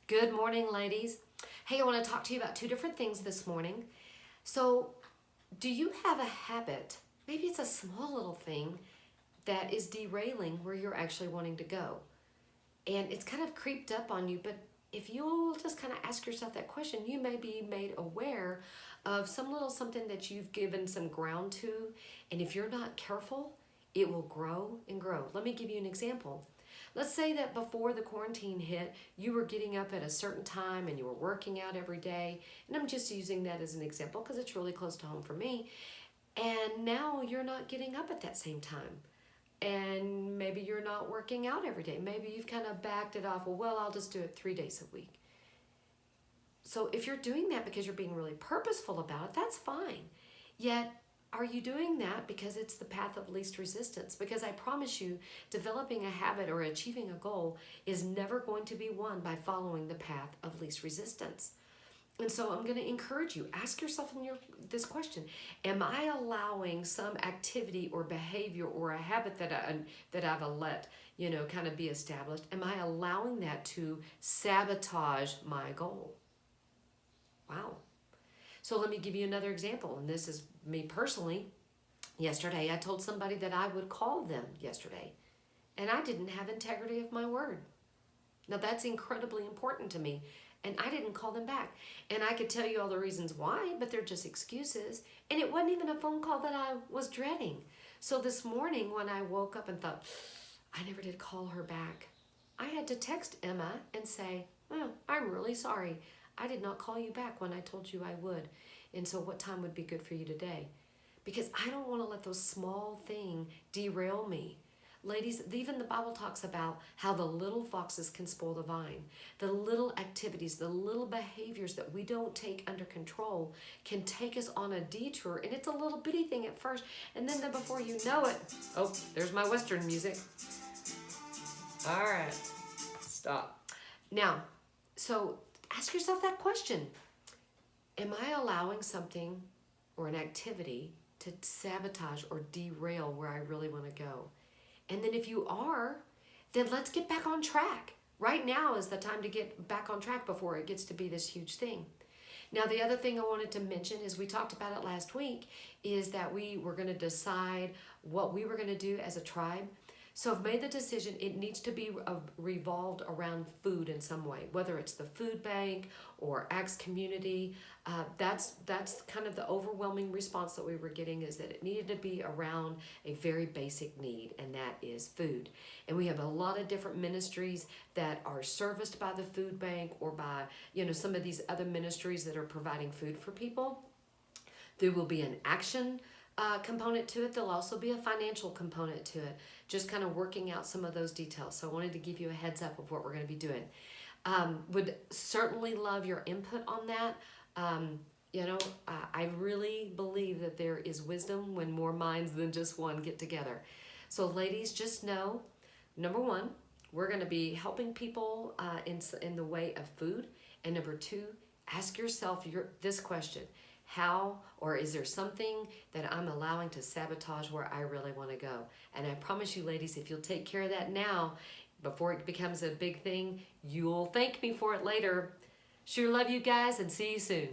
Good morning, ladies. Hey, I want to talk to you about two different things this morning. So, do you have a habit? Maybe it's a small little thing that is derailing where you're actually wanting to go. And it's kind of creeped up on you, but if you'll just kind of ask yourself that question, you may be made aware of some little something that you've given some ground to. And if you're not careful, it will grow and grow. Let me give you an example. Let's say that before the quarantine hit, you were getting up at a certain time and you were working out every day. And I'm just using that as an example because it's really close to home for me. And now you're not getting up at that same time. And maybe you're not working out every day. Maybe you've kind of backed it off. Well, I'll just do it 3 days a week. So if you're doing that because you're being really purposeful about it, that's fine. Yet, are you doing that because it's the path of least resistance? Because I promise you, developing a habit or achieving a goal is never going to be won by following the path of least resistance. And so I'm going to encourage you, ask yourself this question: am I allowing some activity or behavior or a habit that I've let kind of be established? Am I allowing that to sabotage my goal? Wow. So let me give you another example, and this is me personally. Yesterday, I told somebody that I would call them yesterday, and I didn't have integrity of my word. Now, that's incredibly important to me, and I didn't call them back. And I could tell you all the reasons why, but they're just excuses, and it wasn't even a phone call that I was dreading. So this morning when I woke up and thought, I never did call her back, I had to text Emma and say, oh, I'm really sorry. I did not call you back when I told you I would. And so what time would be good for you today? Because I don't want to let those small things derail me. Ladies, even the Bible talks about how the little foxes can spoil the vine. The little activities, the little behaviors that we don't take under control can take us on a detour. And it's a little bitty thing at first. And then before you know it, oh, there's my Western music. All right, stop. Now, so ask yourself that question. Am I allowing something or an activity to sabotage or derail where I really want to go? And then if you are, then let's get back on track. Right now is the time to get back on track before it gets to be this huge thing. Now, the other thing I wanted to mention is we talked about it last week, is that we were going to decide what we were going to do as a tribe. So I've made the decision it needs to be revolved around food in some way, whether it's the food bank or Acts community. That's kind of the overwhelming response that we were getting, is that it needed to be around a very basic need, and that is food. And we have a lot of different ministries that are serviced by the food bank or by some of these other ministries that are providing food for people. There will be an action component to it. There'll also be a financial component to it, just kind of working out some of those details. So I wanted to give you a heads up of what we're going to be doing. Would certainly love your input on that. I really believe that there is wisdom when more minds than just one get together. So ladies, just know, number one, we're going to be helping people in the way of food. And number two, ask yourself this question: how, or is there something that I'm allowing to sabotage where I really want to go? And I promise you, ladies, if you'll take care of that now, before it becomes a big thing, you'll thank me for it later. Sure love you guys, and see you soon.